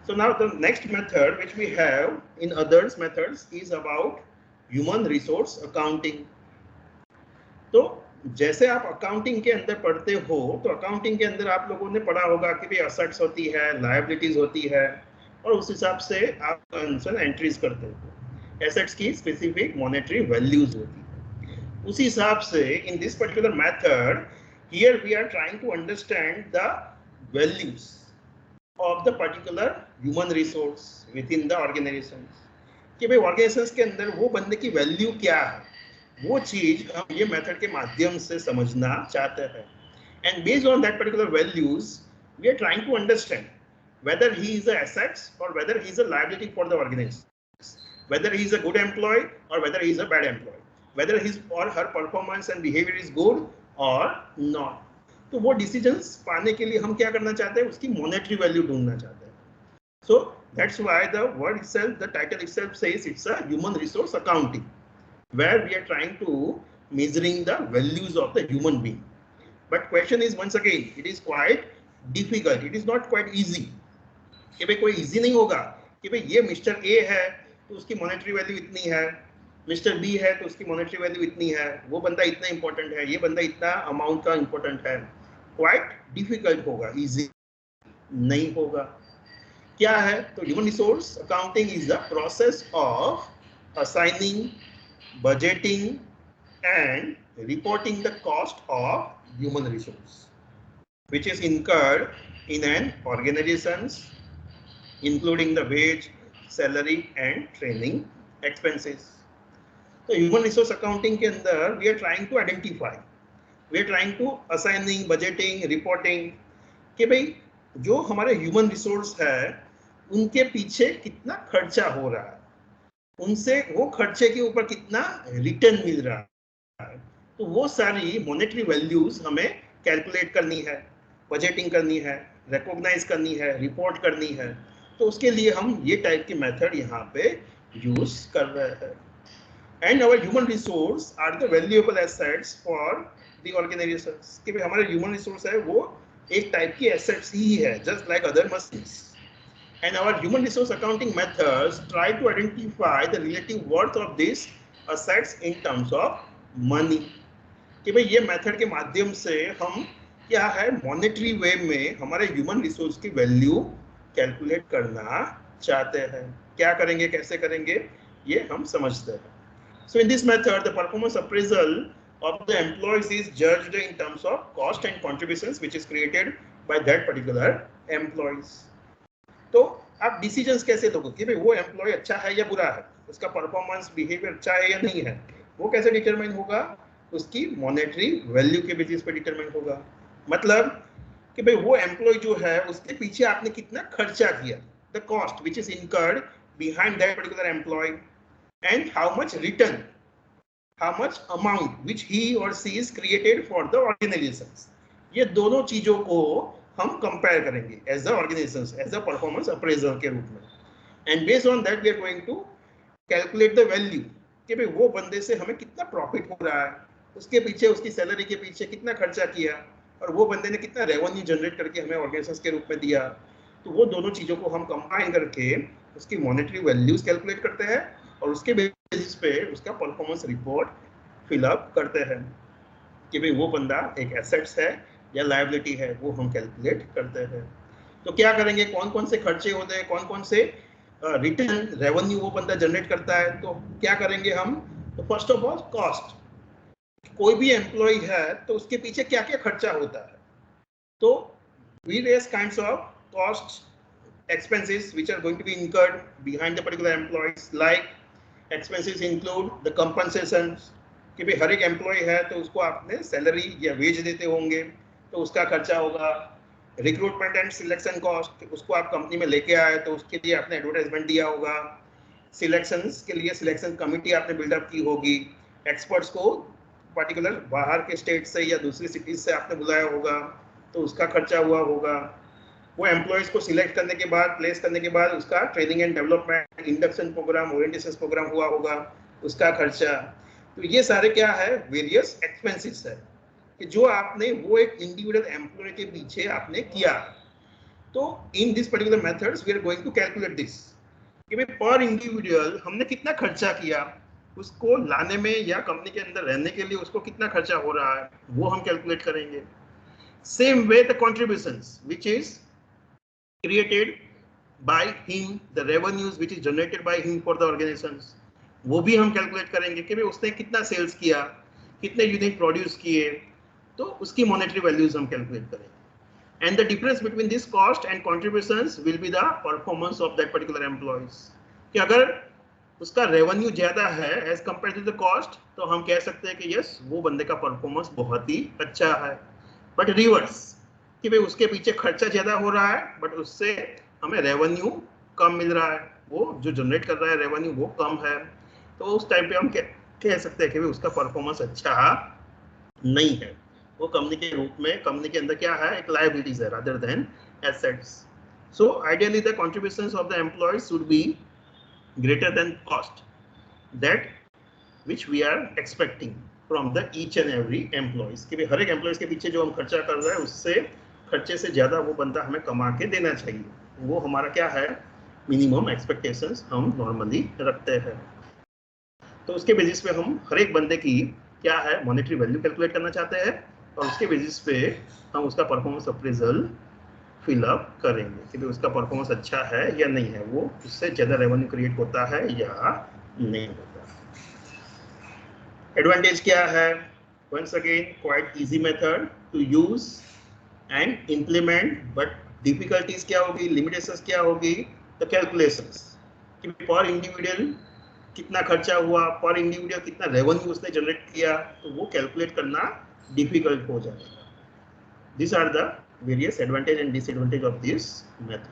So now the next method which we have in others methods is about human resource accounting. तो जैसे आप accounting के अंदर पढ़ते हो तो अकाउंटिंग के अंदर आप लोगों ने पढ़ा होगा कि भाई असेट्स होती है, लायबिलिटीज होती है, और उस हिसाब से आप आंसर एंट्रीज करते हो। एसेट्स की स्पेसिफिक मॉनेटरी वैल्यूज होती है। उसी हिसाब से in this particular method here we are trying to understand the values of the particular human resource within the organisation, कि भाई ऑर्गेनाइजेशन के अंदर वो बंदे की वैल्यू क्या है, वो चीज हम ये मेथड के माध्यम से समझना चाहते हैं। And based on that particular values we are trying to understand whether he is a assets or whether he is a liability for the organization, whether he is a good employee or whether he is a bad employee, whether his or her performance and behavior is good or not. तो वो decisions पाने के लिए हम क्या करना चाहते हैं, उसकी मॉनेटरी वैल्यू ढूंढना चाहते हैं। So that's why the word itself, the title itself says it's a human resource accounting, where we are trying to measuring the values of the human being. But question is once again, it is quite difficult. It is not quite easy. कि भाई कोई easy नहीं होगा कि भाई ये mister A है तो उसकी मॉनेटरी वैल्यू इतनी है, मिस्टर बी है तो उसकी मॉनेटरी वैल्यू इतनी है, वो बंदा इतना इंपॉर्टेंट है, ये बंदा इतना अमाउंट का इंपॉर्टेंट है। क्वाइट डिफिकल्ट होगा, इजी नहीं होगा। क्या है तो human resource accounting is the process of assigning, budgeting and reporting the cost of human resource which is incurred in an organization, including the wage, salary and training expenses. तो human resource accounting के अंदर we are trying to identify, we are trying to assigning, budgeting, reporting कि भाई जो हमारे human resource है उनके पीछे कितना खर्चा हो रहा है, उनसे वो खर्चे के ऊपर कितना रिटर्न मिल रहा है। तो वो सारी मॉनेटरी वैल्यूज हमें कैलकुलेट करनी है, बजटिंग करनी है, रिकॉग्नाइज करनी है, रिपोर्ट करनी है। तो उसके लिए हम ये टाइप की मेथड यहाँ पे यूज कर रहे हैं। And our human resource are the valuable assets for the organisations, कि भाई हमारे ह्यूमन रिसोर्स है वो एक टाइप की एसेट्स ही है, just like other machines. And our human resource accounting methods try to identify the relative worth of this assets in terms of money, कि भाई ये मेथड के माध्यम से हम क्या है मॉनेटरी वे में हमारे ह्यूमन रिसोर्स की वैल्यू कैलकुलेट करना चाहते हैं। क्या करेंगे, कैसे करेंगे, ये हम समझते हैं। So in this method the performance appraisal of the employees is judged in terms of cost and contributions which is created by that particular employees. तो आप डिसीजंस कैसे लोगे कि भाई वो एम्प्लॉय अच्छा है या बुरा है, उसका परफॉर्मेंस बिहेवियर अच्छा है या नहीं है, वो कैसे डिटरमाइन होगा, उसकी मॉनेटरी वैल्यू के बेसिस पे डिटरमाइन होगा। मतलब कि भाई वो एम्प्लॉय जो है उसके पीछे आपने कितना खर्चा किया, the cost which is incurred behind that particular employee and how much return, how much amount which he or she is created for the organisations. ये दोनों चीजों को हम कंपेयर करेंगे as the organisations, as the performance appraisal के रूप में। And based on that we are going to calculate the value कि भाई वो बंदे से हमें कितना प्रॉफिट हो रहा है, उसके पीछे उसकी सैलरी के पीछे कितना खर्चा किया, और वो बंदे ने कितना रेवेन्यू जनरेट करके हमें ऑर्गेनाइजेशंस के रूप में दिया। तो वो दोनों चीज़ों को हम कंबाइन करके उसकी मॉनेटरी वैल्यूज कैलकुलेट करते हैं और उसके बेसिस पे उसका परफॉर्मेंस रिपोर्ट फिलअप करते हैं कि भाई वो बंदा एक एसेट्स है या लायबिलिटी है, वो हम कैलकुलेट करते हैं। तो क्या करेंगे, कौन कौन से खर्चे होते हैं, कौन कौन से रिटर्न रेवेन्यू वो बंदा जनरेट करता है। तो क्या करेंगे हम, तो फर्स्ट ऑफ ऑल कॉस्ट, कोई भी एम्प्लॉय है तो उसके पीछे क्या क्या खर्चा होता है। तो various kinds of costs, expenses which are going to be incurred behind the particular employees, like expenses include the compensations, कि भाई हर एक एम्प्लॉय है तो उसको आपने सैलरी या वेज देते होंगे तो उसका खर्चा होगा। रिक्रूटमेंट एंड सिलेक्शन कॉस्ट, उसको आप कंपनी में लेके आए तो उसके लिए आपने एडवर्टाइजमेंट दिया होगा। सिलेक्शंस के लिए सिलेक्शन कमिटी आपने बिल्डअप की होगी, एक्सपर्ट्स को पर्टिकुलर बाहर के स्टेट से या दूसरी सिटीज से आपने बुलाया होगा तो उसका खर्चा हुआ होगा। वो एम्प्लॉयज को सिलेक्ट करने के बाद, प्लेस करने के बाद उसका training and development, induction programme, orientation programme हुआ होगा, उसका खर्चा। तो ये सारे क्या है, वेरियस एक्सपेंसेस है कि जो आपने वो एक इंडिविजुअल एम्प्लॉय के पीछे आपने किया। तो in this particular methods we are going to calculate this कि भाई पर इंडिविजुअल हमने कितना खर्चा किया, उसको लाने में या कंपनी के अंदर रहने के लिए उसको कितना खर्चा हो रहा है, वो हम कैलकुलेट करेंगे. Same way the contributions which is created by him, the revenues which is generated by him for the organizations, वो भी हम कैलकुलेट करेंगे कि भाई उसने कितना सेल्स किया, कितने यूनिट प्रोड्यूस किए, तो उसकी मॉनेटरी वैल्यूज हम कैलकुलेट करेंगे. And the difference between this cost and contributions will be the performance of that particular employees. कि अगर उसका रेवेन्यू ज्यादा है as compare to the cost, तो हम कह सकते हैं कि यस वो बंदे का परफॉर्मेंस बहुत ही अच्छा है. बट रिवर्स कि भाई उसके पीछे खर्चा ज्यादा हो रहा है बट उससे हमें रेवेन्यू कम मिल रहा है, वो जो जनरेट कर रहा है रेवेन्यू वो कम है, तो उस टाइम पे हम कह सकते हैं कि भाई उसका परफॉर्मेंस अच्छा नहीं है. वो कंपनी के रूप में कंपनी के अंदर क्या है, एक लायबिलिटीज है rather than assets. So ideally the contributions of the employees should be greater than cost that which we are expecting from the each and every employees. कि हर एक एम्प्लॉयज के पीछे जो हम खर्चा कर रहे हैं उससे खर्चे से ज्यादा वो बंदा हमें कमा के देना चाहिए. वो हमारा क्या है, मिनिमम एक्सपेक्टेशंस हम नॉर्मली रखते हैं. तो उसके बेसिस पे हम हर एक बंदे की क्या है मॉनेटरी वैल्यू कैलकुलेट करना चाहते हैं और उसके बेसिस पे हम उसका परफॉर्मेंस अप्रेजल फिल अप करेंगे कि उसका परफॉर्मेंस अच्छा है या नहीं है, वो उससे ज्यादा रेवेन्यू क्रिएट होता है या नहीं होता. एडवांटेज क्या है, once again quite easy method to use and implement, but difficulties क्या होगी, लिमिटेशंस क्या होगी, द कैलकुलेशंस कि पर इंडिविजुअल कितना खर्चा हुआ, पर इंडिविजुअल कितना रेवेन्यू उसने जनरेट किया, तो वो कैलकुलेट करना डिफिकल्ट हो जाएगा. These are the various advantage and disadvantage of this method.